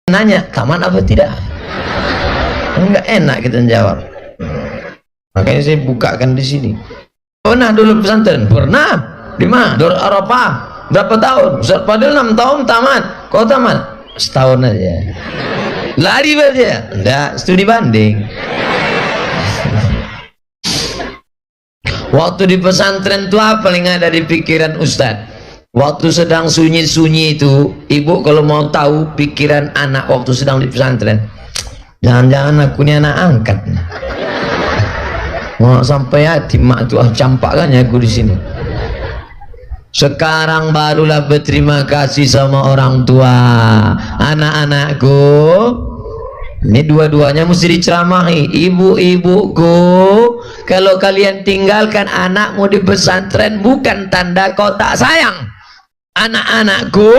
nanya tamat apa tidak, enggak enak kita jawab. Makanya saya bukakan di sini. Pernah dulu pesantren? Pernah. Di mana? Darul Arafah. Berapa tahun? Ustaz Fadil 6 tahun tamat. Kau tamat? Setahun aja. Lari aja? Enggak, studi banding. Waktu di pesantren itu apa yang ada di pikiran Ustaz? Waktu sedang sunyi-sunyi itu, ibu kalau mau tahu pikiran anak waktu sedang di pesantren, jangan-jangan aku ini anak angkat. Mau sampai hati mak tuh campakkannya aku di sini. Sekarang barulah berterima kasih sama orang tua. Anak-anakku, ini dua-duanya mesti diceramahi. Ibu-ibuku, kalau kalian tinggalkan anakmu di pesantren bukan tanda kau tak sayang. Anak-anakku,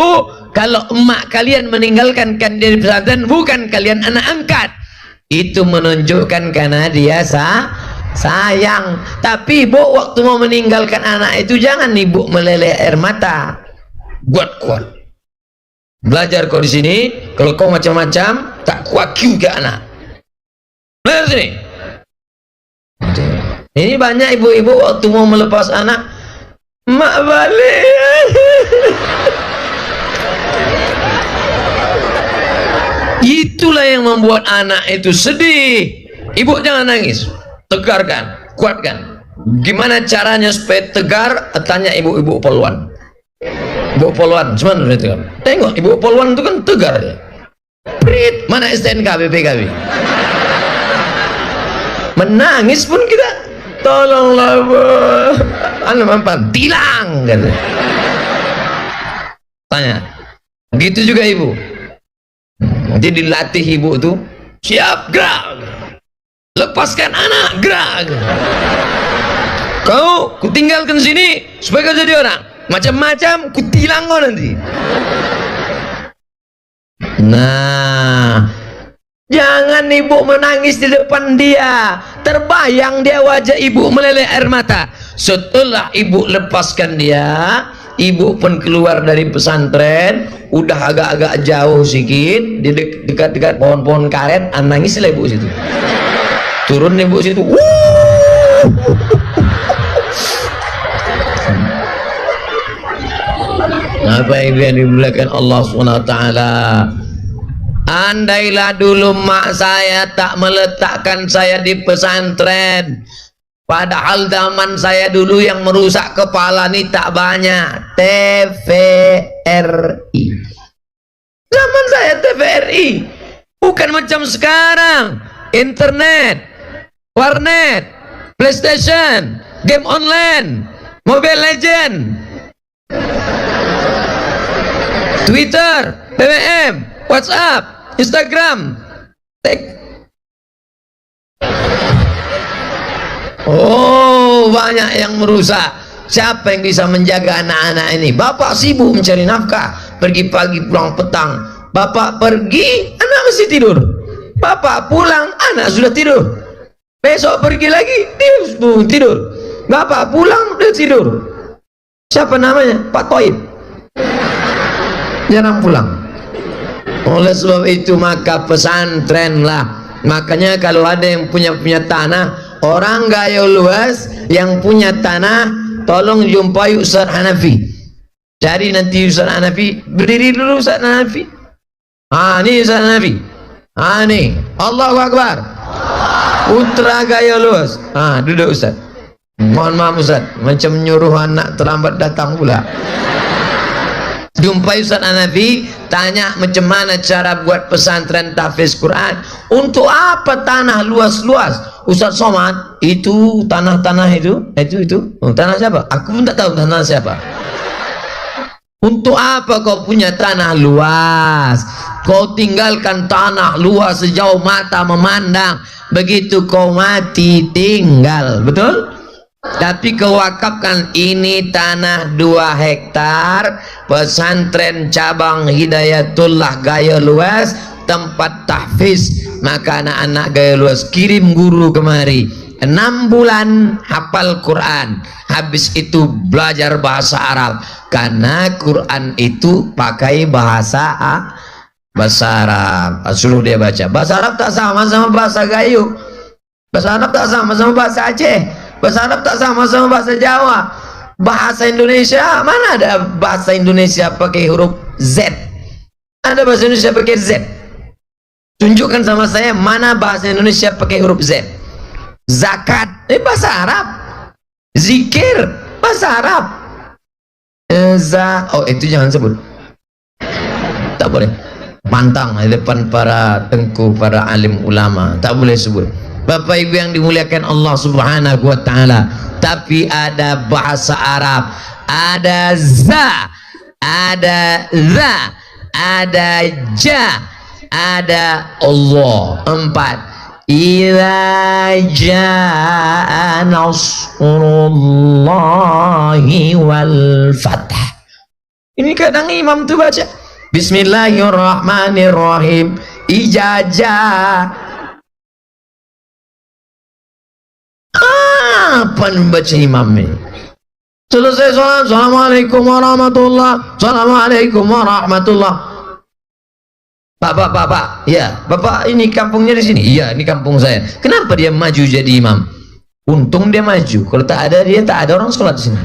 kalau emak kalian meninggalkan kalian di pesantren bukan kalian anak angkat. Itu menunjukkan karena dia sayang. Tapi ibu waktu mau meninggalkan anak itu jangan ibu meleleh air mata. Kuat-kuat. Belajar kau di sini. Kalau kau macam-macam tak kuat juga anak. Belajar sini. Ini banyak ibu-ibu waktu mau melepas anak, mak balik. Itulah yang membuat anak itu sedih. Ibu jangan nangis. Tegarkan, kuatkan. Gimana caranya supaya tegar? Tanya ibu-ibu poluan. Ibu poluan, cuman tengok ibu poluan itu kan tegar ya. Prit, mana STNK, BPKB? Menangis pun kita, tolonglah bu, anu mampan, tilang kan? Tanya, gitu juga ibu. Nanti dilatih ibu tuh, siap gerak. Lepaskan anak, gerak. Kau kutinggalkan sini supaya kau jadi orang macam-macam, kutilang kau nanti. Nah, jangan ibu menangis di depan dia. Terbayang dia wajah ibu meleleh air mata. Setelah ibu lepaskan dia, ibu pun keluar dari pesantren, udah agak-agak jauh sedikit, di dekat-dekat pohon-pohon karet, nangislah ibu situ. Turun ibu situ. Apa yang dimuliakan Allah SWT. Andailah dulu mak saya tak meletakkan saya di pesantren, padahal zaman saya dulu yang merusak kepala ini tak banyak. TVRI. Zaman saya TVRI. Bukan macam sekarang. Internet, warnet, PlayStation, game online, Mobile Legend, Twitter, BBM, WhatsApp, Instagram. Oh, banyak yang merusak. Siapa yang bisa menjaga anak-anak ini? Bapak sibuk mencari nafkah, pergi pagi pulang petang. Bapak pergi, anak mesti tidur. Bapak pulang, anak sudah tidur. Besok pergi lagi, dia tidur. Bapak pulang, dia tidur. Siapa namanya? Pak Toib. Jarang pulang. Oleh sebab itu maka pesantren lah. Makanya kalau ada yang punya tanah, orang gaya luas yang punya tanah, tolong jumpai Ustaz Hanafi. Cari nanti Ustaz Hanafi, berdiri dulu Ustaz Hanafi. Ini Ustaz Hanafi. Nih, Allahu Akbar. Putra gaya luas. Duduk Ustaz. Mohon maaf Ustaz, macam menyuruh anak terlambat datang pula. Jumpai Ustaz Hanafi, tanya macam mana cara buat pesantren tahfiz Quran. Untuk apa tanah luas-luas? Ustaz Somad, itu tanah-tanah itu. Tanah siapa? Aku pun tak tahu tanah siapa. Untuk apa kau punya tanah luas? Kau tinggalkan tanah luas sejauh mata memandang. Begitu kau mati tinggal, betul? Tapi kau wakafkan, ini tanah 2 hektar pesantren cabang Hidayatullah gaya luas, tempat tahfiz. Maka anak-anak gaya luas kirim guru kemari, 6 bulan hafal Quran, habis itu belajar bahasa Arab, karena Quran itu pakai bahasa bahasa Arab. Suruh dia baca. Bahasa Arab tak sama sama bahasa Gayo. Bahasa Arab tak sama sama bahasa Aceh. Bahasa Arab tak sama sama bahasa Jawa. Bahasa Indonesia, mana ada bahasa Indonesia pakai huruf Z? Ada bahasa Indonesia pakai Z? Tunjukkan sama saya mana bahasa Indonesia pakai huruf Z. Zakat, bahasa Arab. Zikir, bahasa Arab. Oh, itu jangan sebut. Tak boleh. Pantang di depan para tengku, para alim ulama. Tak boleh sebut. Bapak Ibu yang dimuliakan Allah Subhanahu wa taala. Tapi ada bahasa Arab, ada za, ada za, ada ja, ada Allah. 4. Idza jaa nasrullahi wal fath. Ini kadang imam tuh baca Bismillahirrahmanirrahim. Ijazah. Apa baca imam ini? Selesai sholat, Assalamualaikum warahmatullah, Assalamualaikum warahmatullah. Bapak, ya, Bapak ini kampungnya di sini. Iya, ini kampung saya. Kenapa dia maju jadi imam? Untung dia maju. Kalau tak ada dia, tak ada orang sholat di sini.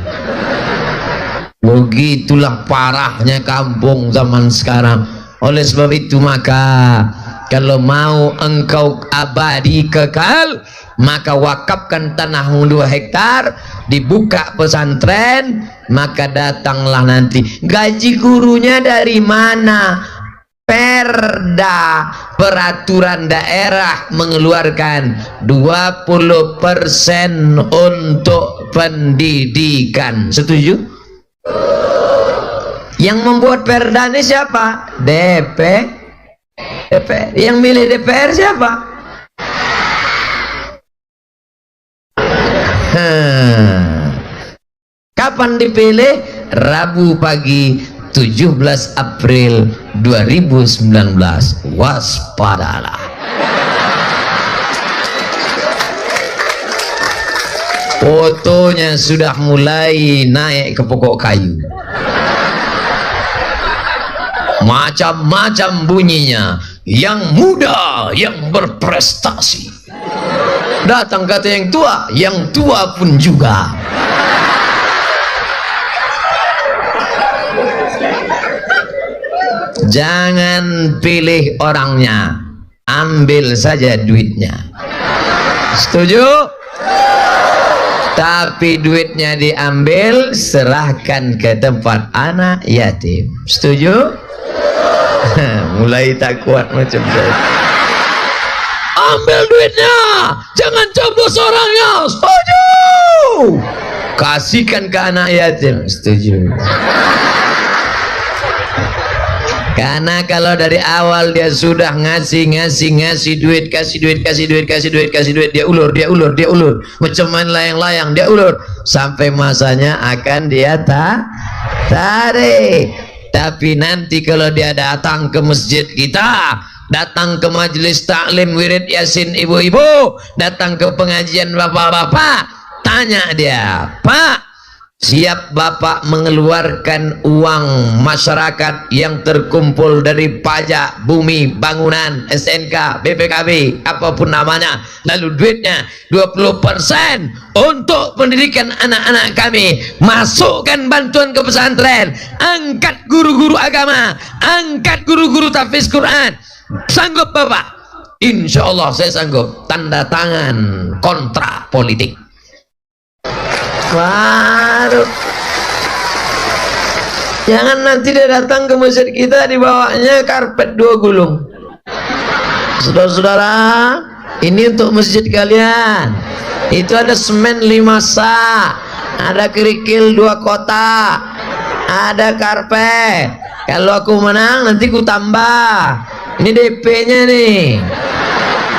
Begitulah parahnya kampung zaman sekarang. Oleh sebab itu maka kalau mau engkau abadi kekal, maka wakafkan tanahmu 2 hektar, dibuka pesantren, maka datanglah nanti. Gaji gurunya dari mana? Perda, peraturan daerah mengeluarkan 20% untuk pendidikan. Setuju? Yang membuat perda ini siapa? DPR. Yang milih DPR siapa? Kapan dipilih? Rabu pagi 17 April 2019. Waspadalah. Fotonya sudah mulai naik ke pokok kayu. Macam-macam bunyinya. Yang muda, yang berprestasi. Datang kata yang tua pun juga. Jangan pilih orangnya, ambil saja duitnya. Setuju? Tapi duitnya diambil, serahkan ke tempat anak yatim. Setuju? Mulai tak kuat macam saya. Ambil duitnya, jangan coblos orangnya. Setuju? Kasihkan ke anak yatim. Setuju? Karena kalau dari awal dia sudah ngasih duit, kasih duit, dia ulur, macam main layang-layang, dia ulur sampai masanya akan dia tarik. Tapi nanti kalau dia datang ke masjid kita, datang ke majelis taklim wirid yasin ibu-ibu, datang ke pengajian bapak-bapak, tanya dia, Pak, siap Bapak mengeluarkan uang masyarakat yang terkumpul dari pajak, bumi, bangunan, SNK, BPKB, apapun namanya, lalu duitnya 20% untuk pendidikan anak-anak kami, masukkan bantuan ke pesantren, angkat guru-guru agama, angkat guru-guru tahfiz Quran. Sanggup Bapak? Insya Allah saya sanggup. Tanda tangan kontrak politik. Baru jangan nanti dia datang ke masjid kita dibawanya karpet 2 gulung. Saudara-saudara, ini untuk masjid kalian. Itu ada semen 5 sak, ada kerikil 2 kotak, ada karpet. Kalau aku menang nanti ku tambah. Ini DP-nya nih.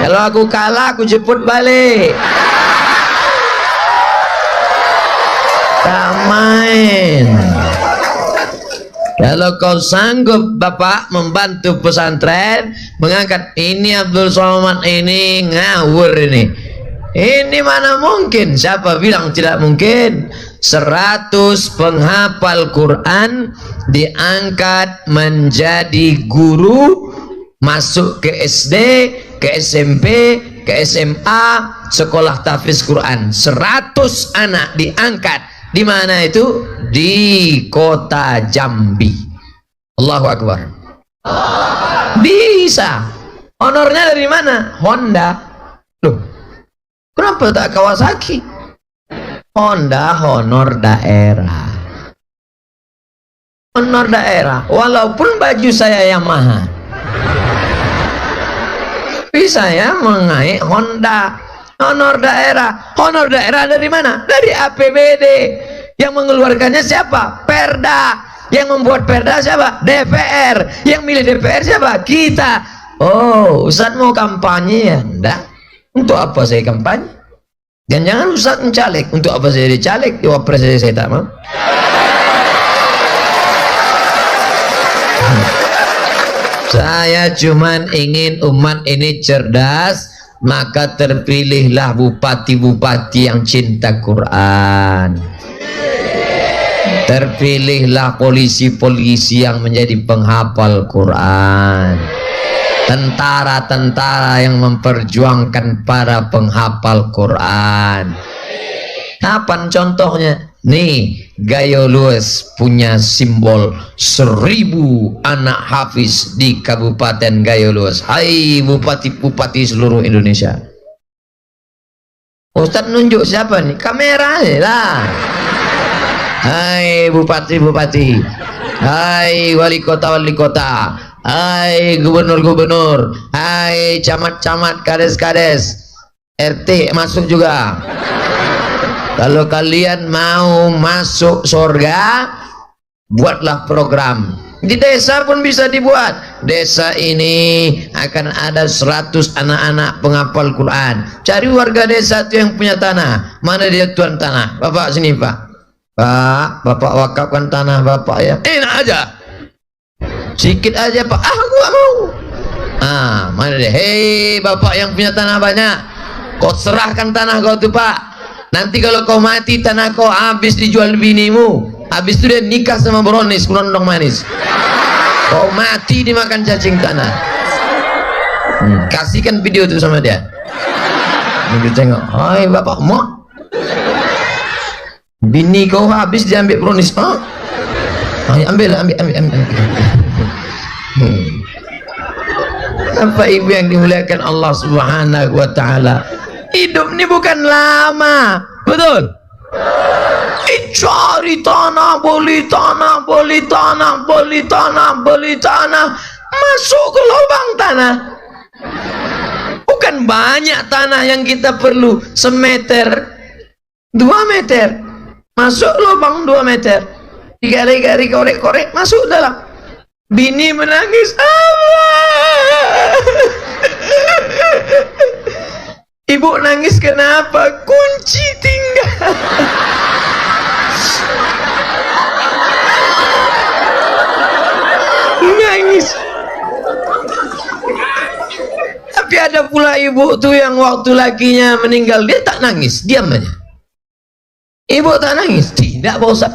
Kalau aku kalah aku jemput balik. Tak main. Kalau kau sanggup Bapak membantu pesantren, mengangkat ini Abdul Somad ini ngawur ini mana mungkin? Siapa bilang tidak mungkin? 100 penghafal Quran diangkat menjadi guru masuk ke SD, ke SMP, ke SMA, sekolah tahfiz Quran. 100 anak diangkat. Di mana itu? Di kota Jambi. Allahu Akbar. Bisa. Honornya dari mana? Honda. Loh, kenapa tak Kawasaki? Honda honor daerah. Honor daerah. Walaupun baju saya Yamaha, tapi saya mengaik Honda. Honor daerah. Honor daerah dari mana? Dari APBD. Yang mengeluarkannya siapa? Perda. Yang membuat perda siapa? DPR. Yang milih DPR siapa? Kita. Oh, Ustaz mau kampanye ya? Enggak. Untuk apa saya kampanye? Dan jangan Ustaz mencalek. Untuk apa saya dicalek? Wapres saya tak mau. Saya cuman ingin umat ini cerdas, maka terpilihlah bupati-bupati yang cinta Quran. Terpilihlah polisi-polisi yang menjadi penghafal Quran. Tentara-tentara yang memperjuangkan para penghafal Quran. Kapan contohnya? Nih, Gayo Lues punya simbol 1000 anak hafiz di Kabupaten Gayo Lues. Hai bupati-bupati seluruh Indonesia. Ustaz nunjuk siapa nih? Kamera lah. Hai bupati-bupati. Hai wali kota. Hai gubernur-gubernur. Hai camat-camat, kades-kades. RT masuk juga. Kalau kalian mau masuk surga, buatlah program. Di desa pun bisa dibuat. Desa ini akan ada 100 anak-anak penghafal Quran. Cari warga desa itu yang punya tanah. Mana dia tuan tanah? Bapak sini Pak. Pak, Bapak wakafkan tanah Bapak ya. Enak aja. Sikit aja Pak. Aku gak mau. Mana dia? Hei Bapak yang punya tanah banyak, kau serahkan tanah kau tuh Pak. Nanti kalau kau mati, tanah kau habis dijual binimu. Habis itu dia nikah sama Bronis, kurondong manis. Kau mati dimakan cacing tanah. Kasihkan video itu sama dia. Dia tengok, hai bapak mau? Bini kau habis diambil Bronis. Ambil. Apa ibu yang dimuliakan Allah Subhanahu wa Ta'ala? Hidup ini bukan lama, betul? Cari tanah, beli tanah, masuk ke lubang tanah. Bukan banyak tanah yang kita perlu, semeter, 2 meter, masuk lubang 2 meter, digari-gari, korek-korek, masuk dalam. Bini menangis, ibu nangis kenapa? Kunci tinggal. Nangis. Tapi ada pula ibu tuh yang waktu lakinya meninggal dia tak nangis, diam aja. Ibu tak nangis? Tidak Pak Ustaz.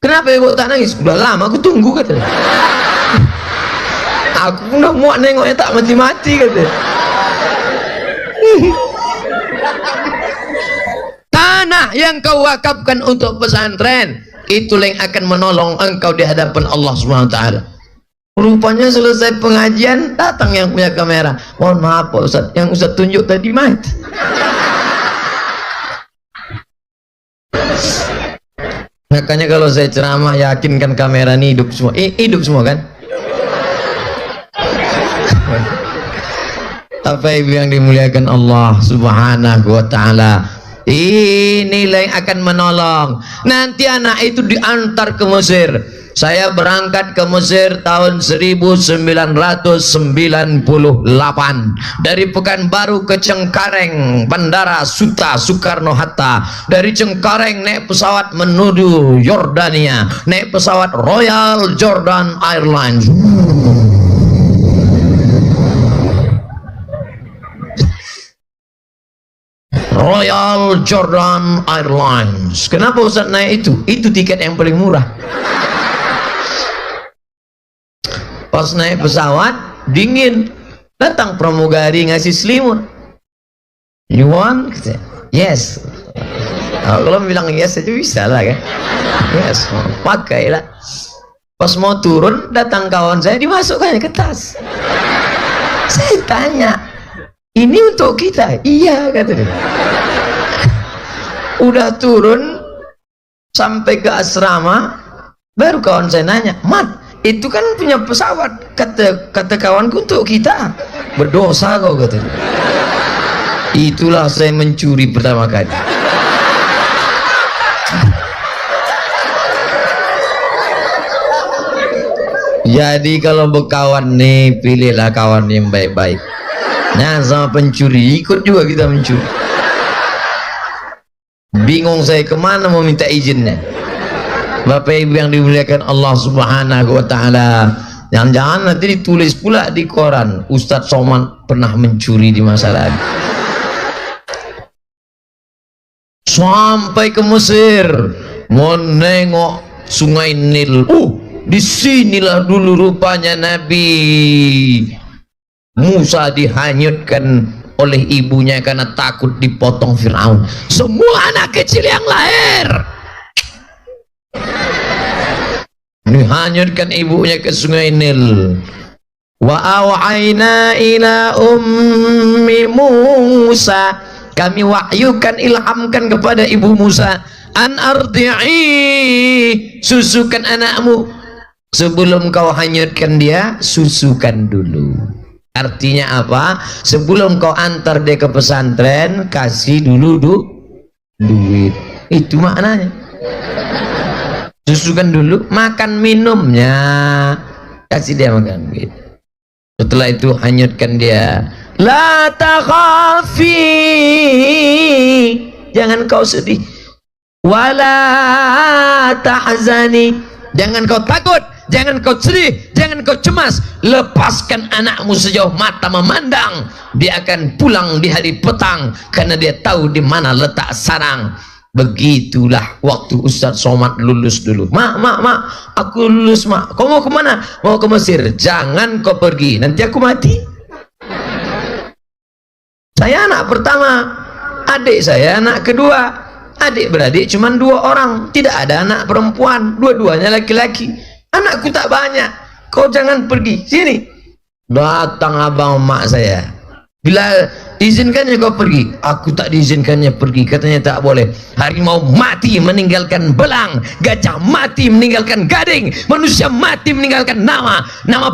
Kenapa ibu tak nangis? Udah lama aku tunggu katanya. Aku udah muak nengoknya tak mati-mati katanya. Tanah yang kau wakafkan untuk pesantren, itulah yang akan menolong engkau di hadapan Allah Subhanahu wa Ta'ala. Rupanya selesai pengajian, datang yang punya kamera. Mohon maaf Pak Ustaz, yang Ustaz tunjuk tadi mati. Makanya kalau saya ceramah, yakinkan kamera ini hidup semua. Hidup semua kan? Apa ibu yang dimuliakan Allah Subhanahu wa Ta'ala, inilah yang akan menolong. Nanti anak itu diantar ke Mesir. Saya berangkat ke Mesir tahun 1998 dari Pekanbaru ke Cengkareng, Bandara Suta Soekarno-Hatta. Dari Cengkareng naik pesawat menuju Yordania, naik pesawat Royal Jordan Airlines. Royal Jordan Airlines. Kenapa Ustaz naik itu? Itu tiket yang paling murah. Pas naik pesawat dingin, Datang pramugari ngasih selimut. You want? Yes. Kalau bilang yes aja bisa lah kan. Yes, pakailah. Pas mau turun, datang kawan saya, dimasukkannya ke tas. Saya tanya, ini untuk kita? Iya, kata dia. Udah turun sampai ke asrama, baru kawan saya nanya, Mat, itu kan punya pesawat, kata kawanku, untuk kita. Berdosa kau, kata dia. Itulah saya mencuri pertama kali. Jadi kalau berkawan nih, pilihlah kawan yang baik-baik. Nah, sama pencuri, ikut juga kita mencuri. Bingung saya kemana mau minta izinnya. Bapak Ibu yang dimuliakan Allah Subhanahu wa Ta'ala, jangan-jangan nanti ditulis pula di koran, Ustadz Somad pernah mencuri di masa lalu. Sampai ke Mesir, mau nengok Sungai Nil. Disinilah dulu rupanya Nabi Musa dihanyutkan oleh ibunya karena takut dipotong Fir'aun. Semua anak kecil yang lahir dihanyutkan ibunya ke Sungai Nil. Wa awhayna ila ummi Musa, kami wahyukan, ilhamkan kepada ibu Musa, an ardi'i, susukan anakmu. Sebelum kau hanyutkan dia, susukan dulu. Artinya apa? Sebelum kau antar dia ke pesantren, kasih dulu duit. Itu maknanya. Susukan dulu, makan minumnya, kasih dia makan duit. Setelah itu hanyutkan dia. La takhafi, jangan kau sedih. Wala tahzani, jangan kau takut, jangan kau sedih, jangan kau cemas. Lepaskan anakmu sejauh mata memandang. Dia akan pulang di hari petang karena dia tahu di mana letak sarang. Begitulah waktu Ustadz Somad lulus dulu. Mak, aku lulus, mak. Kau mau kemana? Mau ke Mesir. Jangan kau pergi, nanti aku mati. Saya anak pertama, adik saya anak kedua. Adik beradik cuma 2 orang, tidak ada anak perempuan, dua-duanya laki-laki. Anakku tak banyak. Kau jangan pergi, sini. Datang abang emak saya. Bila izinkannya kau pergi, aku tak diizinkannya pergi, katanya tak boleh. Harimau mati meninggalkan belang, gajah mati meninggalkan gading, manusia mati meninggalkan nama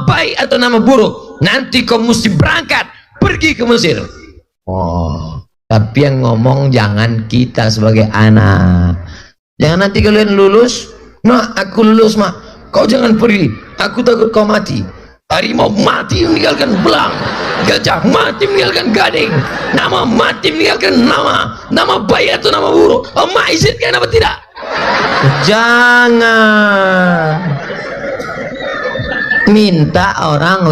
baik atau nama buruk. Nanti kau mesti berangkat pergi ke Mesir. Tapi yang ngomong jangan kita sebagai anak. Jangan nanti kalian lulus, mak aku lulus mak, kau jangan pergi, aku takut kau mati. Harimau mati meninggalkan belang, gajah mati meninggalkan gading, nama mati meninggalkan nama baik atau nama buruk. Mak izinkan apa tidak? Jangan minta orang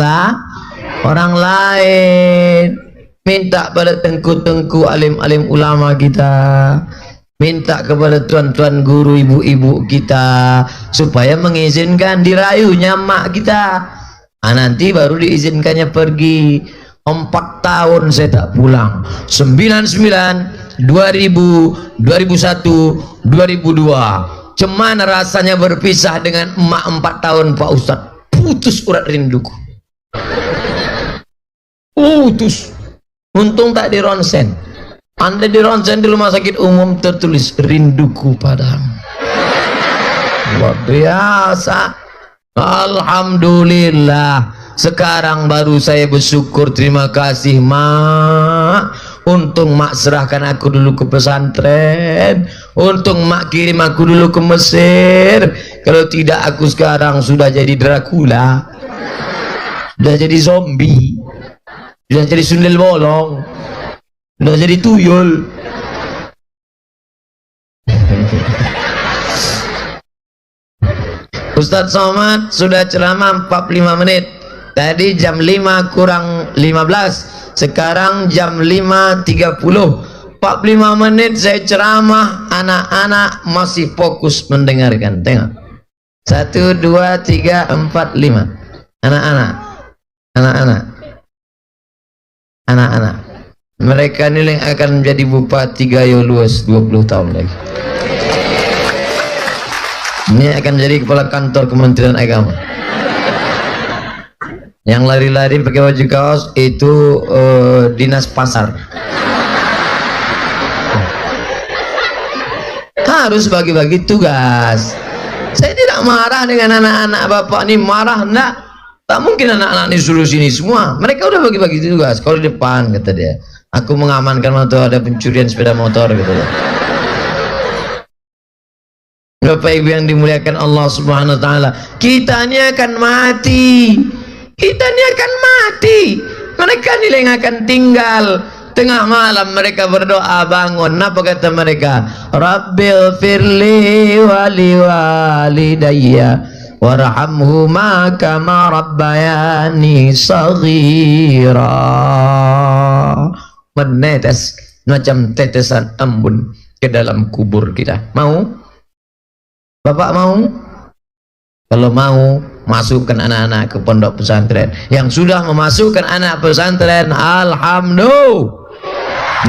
lain. Minta pada tengku-tengku alim-alim ulama kita, minta kepada tuan-tuan guru, ibu-ibu kita, supaya mengizinkan dirayunya mak kita. Nanti baru diizinkannya pergi. 4 tahun saya tak pulang. 99, 2000, 2001, 2002. Cemana rasanya berpisah dengan emak 4 tahun Pak Ustadz. Putus urat rinduku. Putus. Untung tak di ronsen. Anda di ronsen di rumah sakit umum tertulis rinduku padamu. Luar biasa. Alhamdulillah. Sekarang baru saya bersyukur, terima kasih mak. Untung mak serahkan aku dulu ke pesantren. Untung mak kirim aku dulu ke Mesir. Kalau tidak aku sekarang sudah jadi Dracula, sudah jadi zombie, sudah jadi sundel bolong, sudah jadi tuyul. Ustadz Somad sudah ceramah 45 menit. Tadi jam 5 kurang 15, sekarang jam 5.30. 45 menit saya ceramah, anak-anak masih fokus mendengarkan. Tengok, 1, 2, 3, 4, 5 anak-anak. anak-anak. Mereka ini yang akan menjadi bupati Gayo Luas 20 tahun lagi. Ini akan jadi kepala kantor Kementerian Agama. Yang lari-lari pakai baju kaos itu dinas pasar. Harus bagi-bagi tugas. Saya tidak marah dengan anak-anak bapak ini, marah enggak. Tak mungkin anak-anak ini suruh sini semua. Mereka udah bagi-bagi tugas. Kalau di depan kata dia, aku mengamankan motor, ada pencurian sepeda motor gitu ya. Bapak Ibu yang dimuliakan Allah Subhanahu wa taala, kita ini akan mati. Kita ini akan mati. Mereka ini yang akan tinggal. Tengah malam mereka berdoa bangun. Apa kata mereka? Rabbil firli wali walidayya warhamhuma kama rabbayani saghira. Menetes macam tetesan embun ke dalam kubur kita. Mau? Bapak mau? Kalau mau, masukkan anak-anak ke pondok pesantren. Yang sudah memasukkan anak pesantren, alhamdulillah.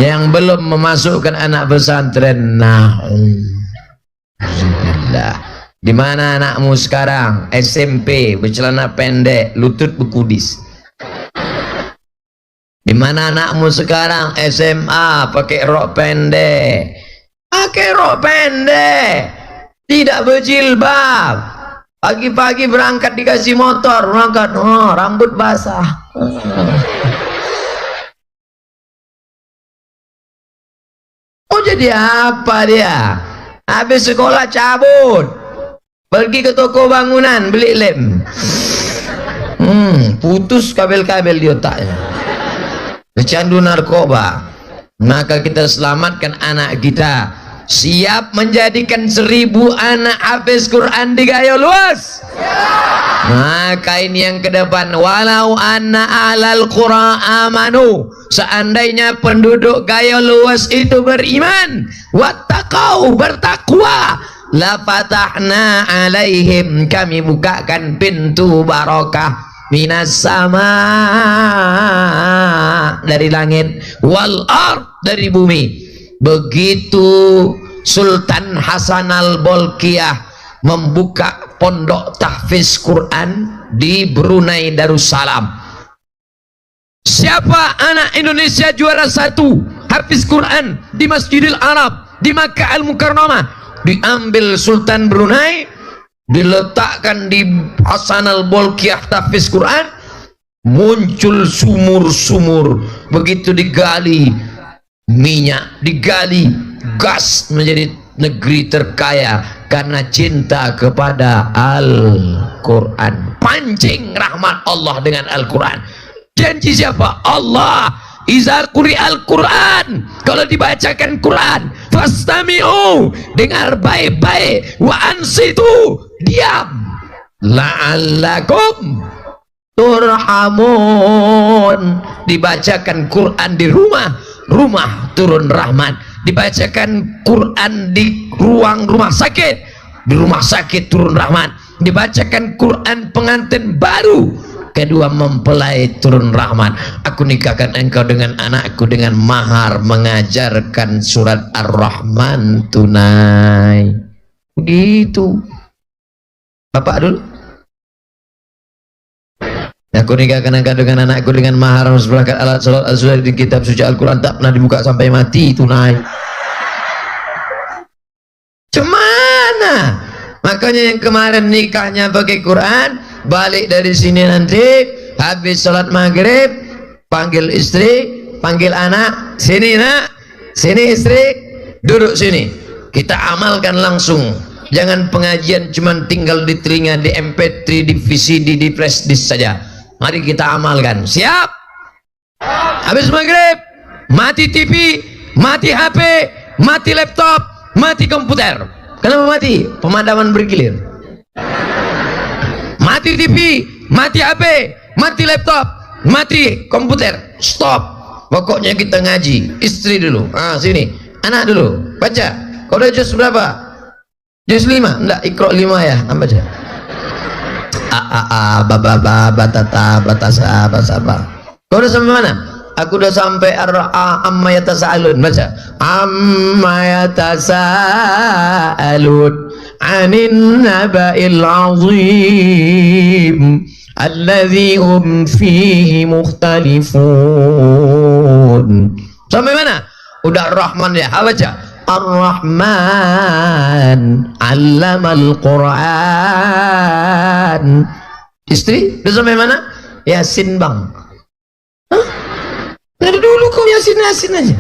Yang belum memasukkan anak pesantren, alhamdulillah. Di mana anakmu sekarang? SMP, bercelana pendek, lutut berkudis. Di mana anakmu sekarang? SMA, pakai rok pendek. Pakai rok pendek. Tidak berjilbab. Pagi-pagi berangkat dikasih motor, berangkat, rambut basah. Oh jadi apa dia? Habis sekolah cabut, pergi ke toko bangunan beli lem. Putus kabel-kabel di otaknya. Kecandu narkoba. Maka kita selamatkan anak kita. Siap menjadikan 1000 anak hafiz Quran di Gayo Luas. Maka ini yang ke depan, walau anna alal qura amanu, seandainya penduduk Gayo Luas itu beriman, wattaqau, bertakwa, la fatahna alaihim, kami bukakan pintu barakah minas sama, dari langit, wal ard, dari bumi. Begitu Sultan Hasan al-Bolkiah membuka pondok tahfiz Quran di Brunei Darussalam. Siapa anak Indonesia juara 1 hafiz Quran di Masjidil Arab di Makkah Al-Mukarramah? Diambil Sultan Brunei, diletakkan di Hasan al-Bolkiah tahfiz Quran, muncul sumur-sumur. Begitu digali minyak, digali gas, menjadi negeri terkaya karena cinta kepada Al-Quran. Pancing rahmat Allah dengan Al-Quran. Janji siapa? Allah. Iza quri'al Quran, kalau dibacakan Quran, fastami'u, dengar baik-baik, wa ansitu, diam, la'allakum turhamun. Dibacakan Quran di rumah turun rahmat. Dibacakan Quran di ruang rumah sakit, di rumah sakit turun rahmat. Dibacakan Quran pengantin baru, kedua mempelai, turun rahmat. Aku nikahkan engkau dengan anakku dengan mahar mengajarkan surat Ar-Rahman tunai. Begitu Bapak dulu. Aku nikahkan engkau dengan anakku dengan mahar seperangkat alat salat al-sunnah di kitab suci Al-Quran, tak pernah dibuka sampai mati, tunai. Cemana? Makanya yang kemarin nikahnya pakai Quran, balik dari sini nanti habis salat maghrib, panggil istri, panggil anak, sini nak, sini istri, duduk sini. Kita amalkan langsung. Jangan pengajian cuman tinggal di telinga, di MP3, di VCD, di flash disk saja. Mari kita amalkan. Siap? Habis maghrib, mati TV, mati HP, mati laptop, mati komputer. Kenapa mati? Pemadaman bergilir. Mati TV, mati HP, mati laptop, mati komputer. Stop. Pokoknya kita ngaji. Istri dulu. Sini. Anak dulu. Baca. Kau udah juz berapa? Juz 5? Enggak, Iqra 5 ya. Baca. Batata, batasa, basaba. Kau udah sampai mana? Aku udah sampai amma yatasaalun. Baca. Amma yatasaalun 'anin naba'il 'azim alladzi hum fihi mukhtalifun. Sampai mana? Udah Rahman ya. Baca. Ar-Rahman 'allamal Qur'an. Istri, udah sampai mana? Yasin bang. Hah? Dari dulu kau Yasin aja.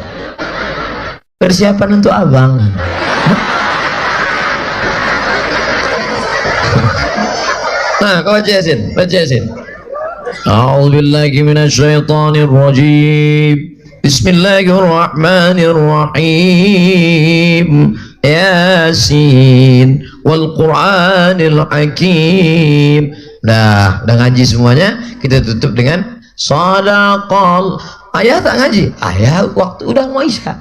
Persiapan untuk abang. Nah, kau baca Yasin, A'udzubillahi minasyaitonir rajim. Bismillahirrahmanirrahim. Yasin wal Qur'anil Hakim. Udah ngaji semuanya, kita tutup dengan sadaqal. Ayah tak ngaji? Ayah waktu udah mau isya.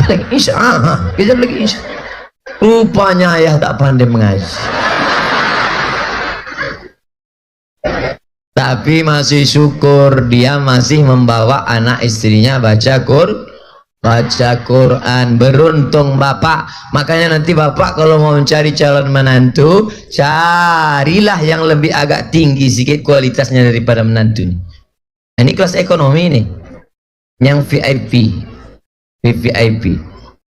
Lagi isya, kejar lagi isya. Rupanya ayah tak pandai mengaji. Tapi masih syukur dia masih membawa anak istrinya baca Quran. Beruntung bapak. Makanya nanti bapak kalau mau mencari calon menantu, carilah yang lebih agak tinggi sedikit kualitasnya daripada menantu. Ini kelas ekonomi nih, yang VIP.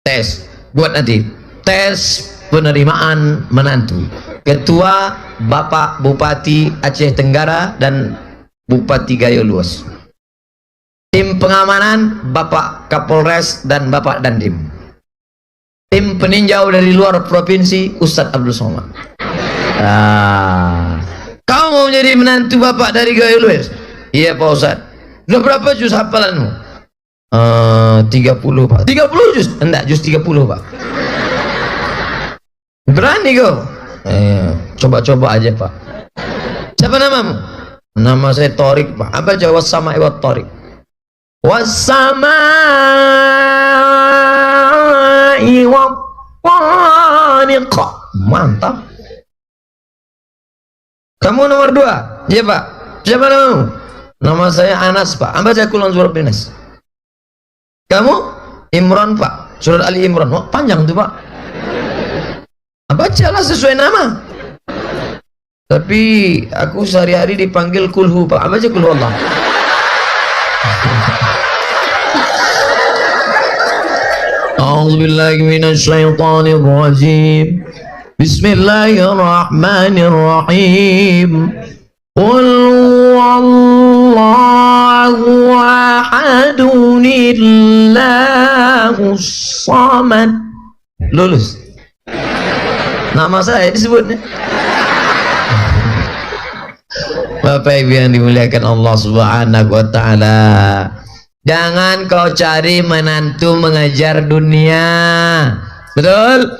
Tes buat nanti tes penerimaan menantu. Ketua Bapak Bupati Aceh Tenggara dan Bupati Gayo Luas. Tim pengamanan Bapak Kapolres dan Bapak Dandim. Tim peninjau dari luar provinsi Ustadz Abdul Somad. Kau mau menjadi menantu Bapak dari Gayo Luas? Iya Pak Ustadz. Udah berapa juz hafalanmu? 30 Pak. 30 juz? Enggak, juz 30 Pak. Berani kau? Coba-coba aja Pak. Siapa namamu? Nama saya Torik Pak. Apa jawab sama iwat Torik? Wassama'i wattariq. Mantap. Kamu nomor 2? Iya Pak. Siapa namamu? Nama saya Anas Pak. Apa saya Quran surat Binas? Kamu? Imran Pak. Surat Ali Imran. Oh, panjang tuh Pak. Bacalah sesuai nama. Tapi aku sehari-hari dipanggil kulhu Pak. Baca kulhu Allah. A'udzubillahi minasyaitonir rajim. Bismillahirrahmanirrahim. Qul huwallahu ahadun illahus samad. Lulus. Nama saya disebutnya. Bapak Ibu yang dimuliakan Allah Subhanahu wa taala, jangan kau cari menantu mengejar dunia. Betul?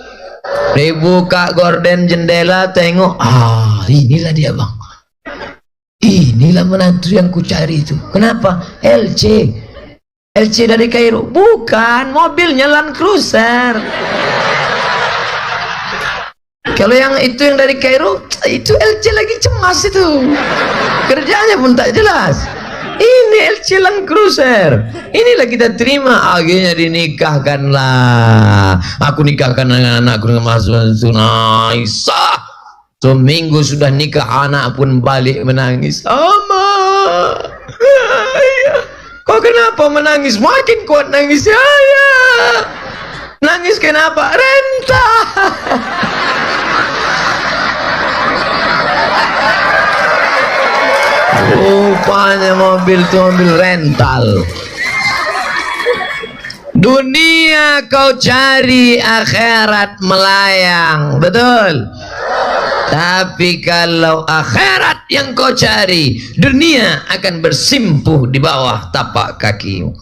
Dibuka gorden jendela, tengok, inilah dia bang. Inilah menantu yang ku cari itu. Kenapa? LC dari Kairo. Bukan, mobilnya Land Cruiser. Kalau yang itu yang dari Kairo, itu LC lagi cemas itu. Kerjanya pun tak jelas. Ini LC Land Cruiser. Inilah kita terima. Akhirnya dinikahkanlah. Aku nikahkan dengan anakku dengan Mas Aisyah. Seminggu sudah nikah, anak pun balik menangis. Kok kenapa menangis? Makin kuat nangis saya. Nangis kenapa? Renta. Rupanya mobil itu mobil rental. Dunia kau cari, akhirat melayang. Betul? Tapi kalau akhirat yang kau cari, dunia akan bersimpuh di bawah tapak kakimu.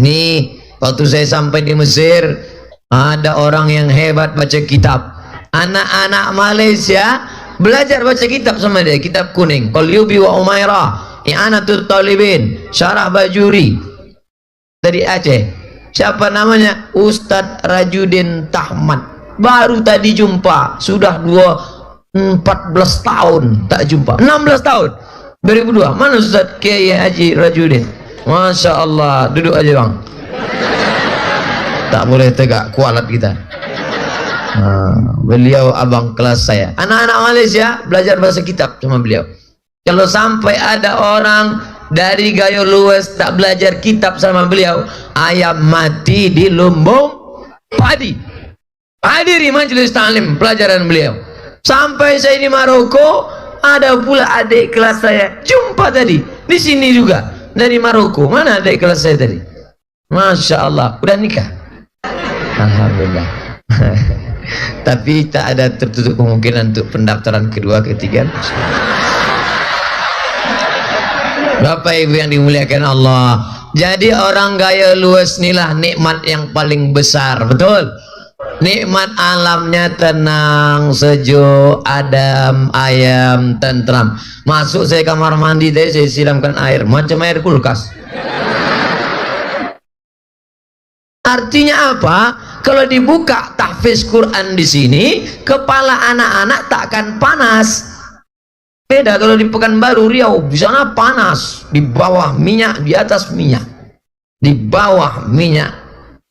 Nih, waktu saya sampai di Mesir, ada orang yang hebat baca kitab. Anak-anak Malaysia belajar baca kitab sama dia, kitab kuning. Qalyubi wa Umairah, I'anatul Talibin, Syarah Bajuri. Dari Aceh. Siapa namanya? Ustadz Rajudin Tahmad. Baru tadi jumpa, sudah 14 tahun tak jumpa. 16 tahun. 2002. Mana Ustaz Kiai Haji Rajudin? Masya Allah, duduk aja bang. Tak boleh tegak, kualat kita. Beliau abang kelas saya. Anak-anak Malaysia belajar bahasa kitab sama beliau. Kalau sampai ada orang dari Gayo Luwes tak belajar kitab sama beliau, ayam mati di lumbung padi. Hadiri majelis taklim pelajaran beliau. Sampai saya di Maroko, ada pula adik kelas saya jumpa tadi di sini juga dari Maroko. Mana adik kelas saya tadi? Masya Allah, udah nikah. Alhamdulillah. Tapi tak ada tertutup kemungkinan untuk pendaftaran kedua, ketiga. Bapak Ibu yang dimuliakan Allah, jadi orang Gayo Luwes inilah nikmat yang paling besar, betul? Nikmat alamnya tenang, sejuk, adem, ayam, tentram. Masuk saya kamar mandi tadi, saya siramkan air macam air kulkas. Artinya apa? Kalau dibuka tahfiz Quran di sini, kepala anak-anak takkan panas. Beda kalau di Pekanbaru, Riau, di sana panas, di bawah minyak, di atas minyak, di bawah minyak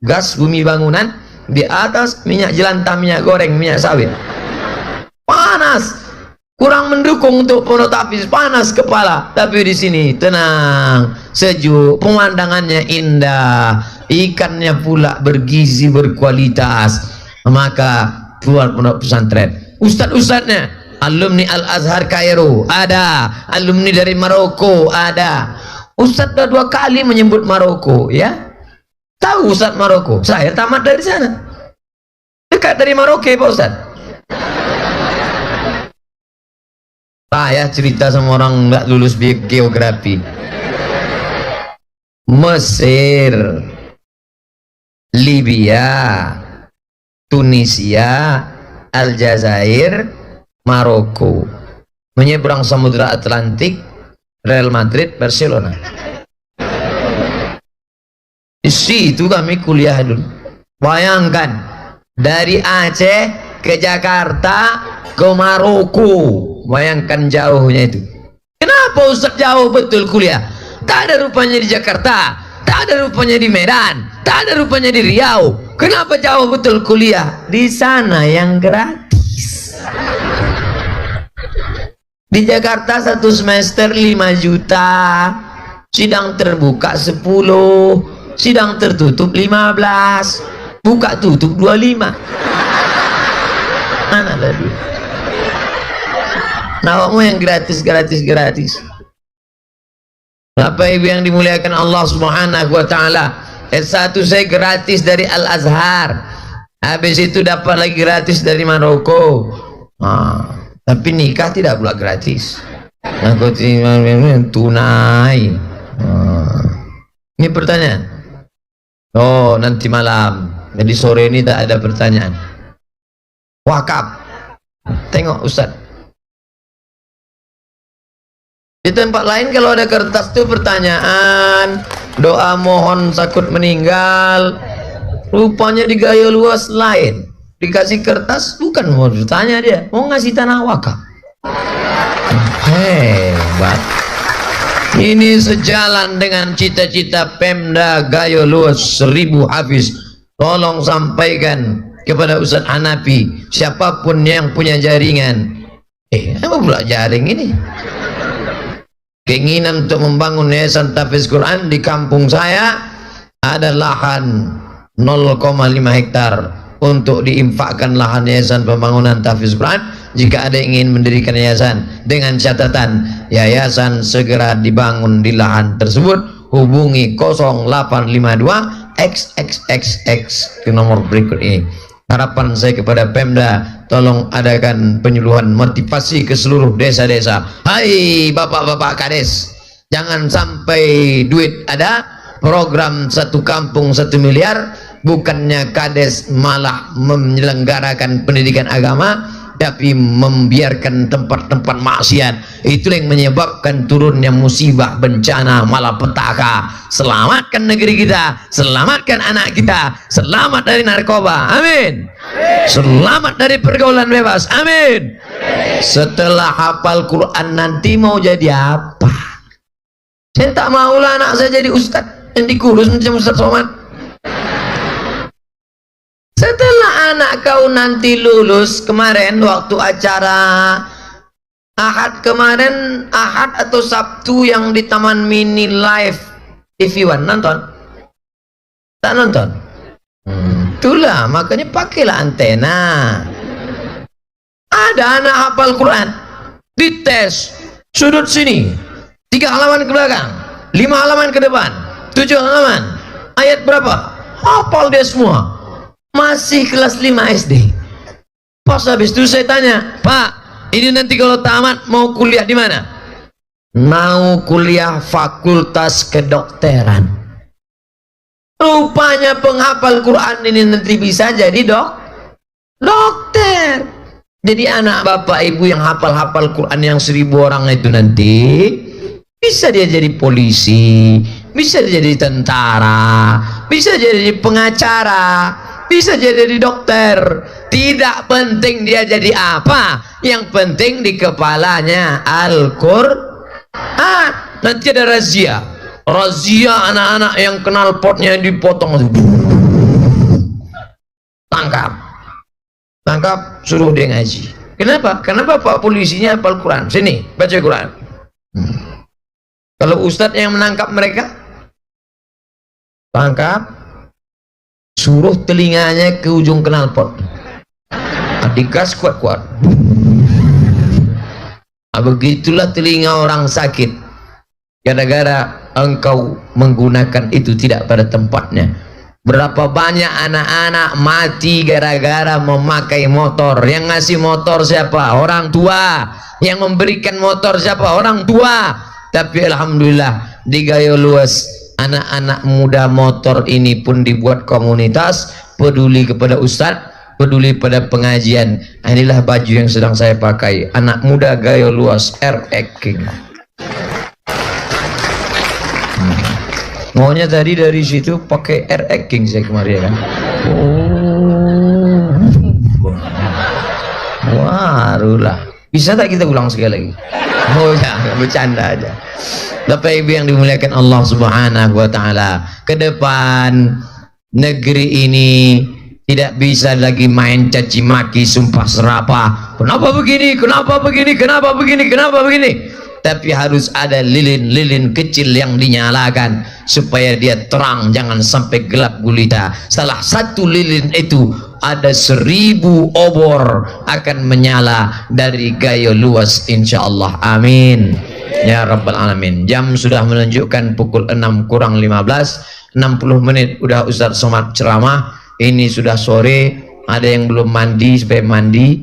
gas bumi bangunan, di atas minyak jelantah, minyak goreng, minyak sawit. Panas, kurang mendukung untuk pondok tahfiz, panas kepala. Tapi di sini tenang, sejuk, pemandangannya indah, ikannya pula bergizi, berkualitas. Maka keluar pondok pesantren. Ustadz-ustadznya alumni Al-Azhar Kairo ada, alumni dari Maroko ada. Ustadz dah 2 kali menyebut Maroko, ya. Tahu Ustadz Maroko? Saya tamat dari sana. Dekat dari Maroko, Pak Ustadz. Saya cerita sama orang nggak lulus geografi. Mesir, Libya, Tunisia, Aljazair, Maroko, menyeberang Samudra Atlantik, Real Madrid, Barcelona. Di situ kami kuliah dulu. Bayangkan dari Aceh ke Jakarta ke Maroko, bayangkan jauhnya itu. Kenapa Ustaz jauh betul kuliah? Tak ada rupanya di Jakarta, tak ada rupanya di Medan, tak ada rupanya di Riau. Kenapa jauh betul kuliah? Di sana yang gratis. Di Jakarta 1 semester 5 juta, sidang terbuka 10, sidang tertutup 15, buka tutup 25. Mana tadi? Nawakmu yang gratis. Bapak Ibu yang dimuliakan Allah Subhanahu wa taala, S1 saya gratis dari Al-Azhar. Habis itu dapat lagi gratis dari Maroko. Tapi nikah tidak pula gratis. Aku tunai. Ini pertanyaan. Oh, nanti malam. Jadi sore ini tak ada pertanyaan. Wakaf. Tengok Ustaz. Di tempat lain kalau ada kertas itu pertanyaan, doa mohon sakut meninggal. Rupanya di Gayo Luwes lain. Dikasih kertas bukan mau bertanya, dia mau ngasih tanah wakaf. Hebat. Ini sejalan dengan cita-cita Pemda Gayo Luwes 1000 hafiz. Tolong sampaikan kepada Ustaz Hanafi, siapapun yang punya jaringan. Apa pula jaring ini? Keinginan untuk membangun yayasan tahfiz Quran di kampung saya, ada lahan 0,5 hektar untuk diinfakkan lahan yayasan pembangunan tahfiz Quran. Jika ada yang ingin mendirikan yayasan, dengan catatan yayasan segera dibangun di lahan tersebut, hubungi 0852 XXXX ke nomor berikut ini. Harapan saya kepada Pemda, tolong adakan penyuluhan motivasi ke seluruh desa-desa. Hai bapak-bapak kades, jangan sampai duit ada, program 1 kampung 1 miliar, bukannya kades malah menyelenggarakan pendidikan agama, tapi membiarkan tempat-tempat maksiat. Itu yang menyebabkan turunnya musibah, bencana, malapetaka. Selamatkan negeri kita, selamatkan anak kita, selamat dari narkoba. Amin. Selamat dari pergaulan bebas, amin. Setelah hafal Quran nanti mau jadi apa? Saya tak maulah anak saya jadi ustadz yang dikurus macam Ustaz Somad. Setelah anak kau nanti lulus, kemarin waktu acara Ahad kemarin, Ahad atau Sabtu yang di Taman Mini Live TV One, nonton? Tak nonton? Itulah makanya pakailah antena. Ada anak hafal Quran, dites sudut sini 3 halaman ke belakang, 5 halaman ke depan, 7 halaman, ayat berapa, hafal dia semua, masih kelas 5 SD. Pas habis itu saya tanya, Pak, ini nanti kalau tamat mau kuliah di mana? Mau kuliah fakultas kedokteran. Rupanya penghafal Quran ini nanti bisa jadi dokter. Jadi anak bapak ibu yang hafal-hafal Quran yang 1000 orang itu nanti bisa dia jadi polisi, bisa dia jadi tentara, bisa jadi pengacara, bisa jadi dokter. Tidak penting dia jadi apa, yang penting di kepalanya Al-Quran. Nanti ada razia anak-anak yang kenal potnya dipotong, tangkap, suruh dia ngaji. Kenapa? Karena bapak polisinya hafal Quran. Sini baca Quran. Kalau ustadz yang menangkap mereka, tangkap, suruh telinganya ke ujung knalpot, digas kuat-kuat. Begitulah telinga orang sakit, gara-gara engkau menggunakan itu tidak pada tempatnya. Berapa banyak anak-anak mati gara-gara memakai motor. Yang ngasih motor siapa? Orang tua. Yang memberikan motor siapa? Orang tua. Tapi alhamdulillah di Gayo Luas, anak-anak muda motor ini pun dibuat komunitas, peduli kepada ustadz, peduli pada pengajian. Inilah baju yang sedang saya pakai, anak muda Gayo Luas RX King. Maunya tadi dari situ pakai RX King saya kemarin kan. Warulah. Bisa tak kita ulang sekali lagi? Oh ya, bercanda aja. Bapak Ibu yang dimuliakan Allah Subhanahu wa taala, ke depan negeri ini tidak bisa lagi main caci maki, sumpah serapah. Kenapa begini? Kenapa begini? Kenapa begini? Kenapa begini? Tapi harus ada lilin-lilin kecil yang dinyalakan supaya dia terang, jangan sampai gelap gulita. Salah satu lilin itu ada 1000 obor akan menyala dari Gayo Luas insyaallah, amin ya rabbal alamin. Jam sudah menunjukkan pukul 6 kurang 15, 60 menit udah Ustaz Somad ceramah. Ini sudah sore, ada yang belum mandi supaya mandi.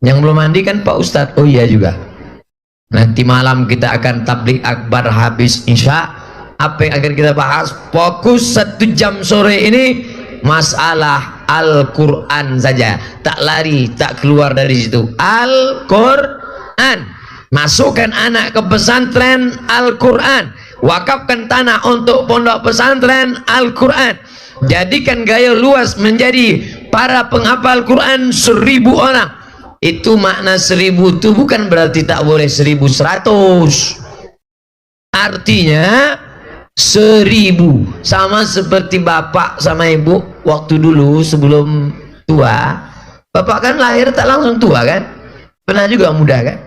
Yang belum mandi kan Pak Ustadz. Oh iya juga. Nanti malam kita akan tabligh akbar habis Isya. Apa yang akan kita bahas? Fokus 1 jam sore ini masalah Al-Quran saja. Tak lari, tak keluar dari situ. Al-Quran. Masukkan anak ke pesantren Al-Quran. Wakafkan tanah untuk pondok pesantren Al-Quran. Jadikan Gayo Luas menjadi para penghafal Quran 1000 orang. Itu makna 1000 itu bukan berarti tak boleh 1100. Artinya 1000 sama seperti bapak sama ibu waktu dulu sebelum tua. Bapak kan lahir tak langsung tua kan, pernah juga muda kan.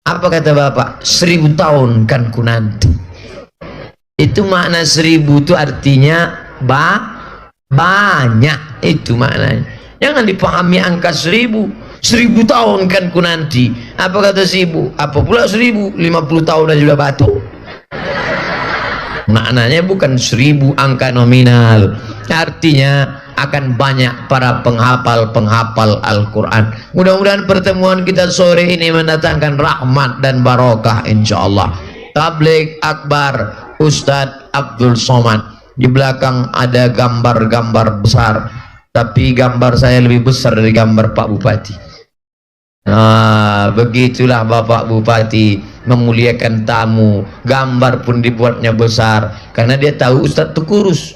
Apa kata bapak? 1000 tahun kan ku nanti. Itu makna 1000 itu artinya banyak, itu maknanya. Jangan dipahami angka 1000 tahun kan ku nanti. Apa kata si ibu? Apa pula 1000? 50 tahun dan sudah batu. Maknanya bukan 1000 angka nominal, artinya akan banyak para penghafal Al-Quran. Mudah-mudahan pertemuan kita sore ini mendatangkan rahmat dan barokah insyaallah. Tabligh akbar Ustadz Abdul Somad. Di belakang ada gambar-gambar besar, tapi gambar saya lebih besar dari gambar Pak Bupati. Nah, begitulah Bapak Bupati memuliakan tamu. Gambar pun dibuatnya besar karena dia tahu Ustadz itu kurus.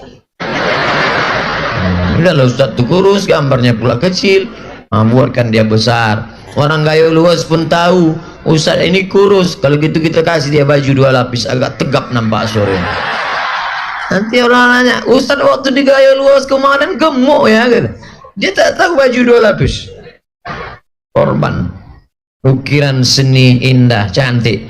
Udahlah Ustaz tuh kurus, gambarnya pula kecil, buatkan dia besar. Orang gaya luas pun tahu Ustaz ini kurus, kalau gitu kita kasih dia baju 2 lapis agak tegap nampak sore. Nanti orang nanya, Ustaz waktu di gaya luas kemarin gemuk ya gitu. Dia tak tahu baju 2 lapis. Korban ukiran seni indah cantik,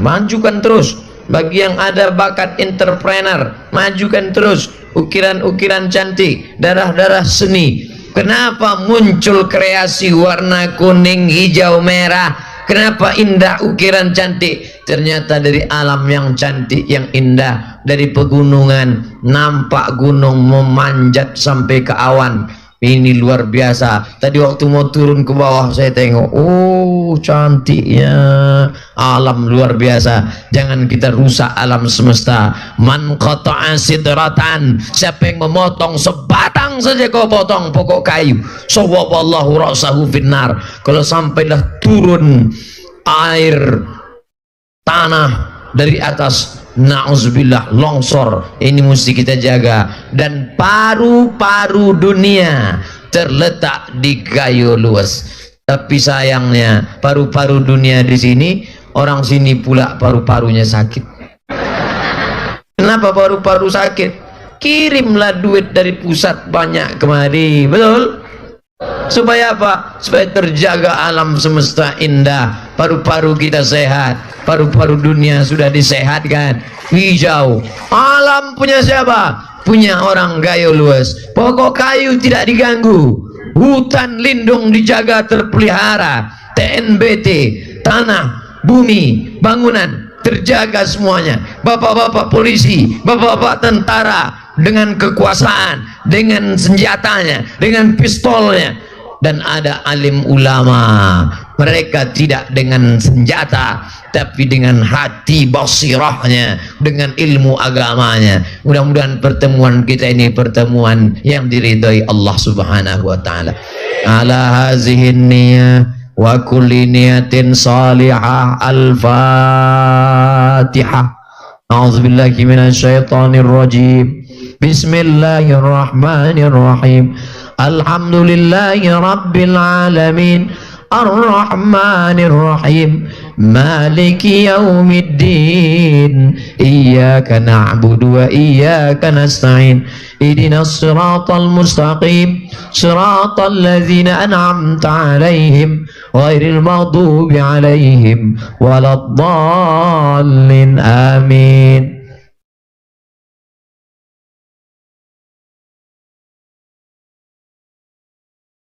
majukan terus. Bagi yang ada bakat entrepreneur, majukan terus ukiran-ukiran cantik, darah-darah seni. Kenapa muncul kreasi warna kuning, hijau, merah? Kenapa indah ukiran cantik? Ternyata dari alam yang cantik, yang indah. Dari pegunungan, nampak gunung memanjat sampai ke awan. Ini luar biasa. Tadi waktu mau turun ke bawah saya tengok, oh cantiknya alam, luar biasa. Jangan kita rusak alam semesta. Man qata'a sidratan, siapa yang memotong sebatang saja kau potong pokok kayu, sawwaballahu ra'sahu finnar. Kalau sampailah turun air tanah dari atas, na'udzubillah, longsor. Ini mesti kita jaga. Dan paru-paru dunia terletak di Gayo Luas. Tapi sayangnya paru-paru dunia di sini, orang sini pula paru-parunya sakit. Kenapa paru-paru sakit? Kirimlah duit dari pusat banyak kemari, betul? Supaya apa? Supaya terjaga alam semesta indah, paru-paru kita sehat, paru-paru dunia sudah disehatkan, hijau. Alam punya siapa? Punya orang Gayo Luas. Pokok kayu tidak diganggu, hutan lindung dijaga terpelihara, TNBT, tanah, bumi, bangunan terjaga semuanya. Bapak-bapak polisi, bapak-bapak tentara dengan kekuasaan, dengan senjatanya, dengan pistolnya. Dan ada alim ulama, mereka tidak dengan senjata tapi dengan hati basirahnya, dengan ilmu agamanya. Mudah-mudahan pertemuan kita ini pertemuan yang diridhai Allah Subhanahu wa taala. Ala hazihin niyah wa kulli niyatin salihah. Al-Fatihah. A'udzubillahi minasyaitonir rajim. Bismillahirrahmanirrahim. Alhamdulillahi rabbil alamin. Ar-Rahmanir Rahim. Maliki yaumiddin. Iyyaka na'budu wa iyyaka nasta'in. Ihdinas siratal mustaqim. Siratal ladzina an'amta 'alaihim ghairil maghdubi 'alaihim waladdallin. Amin.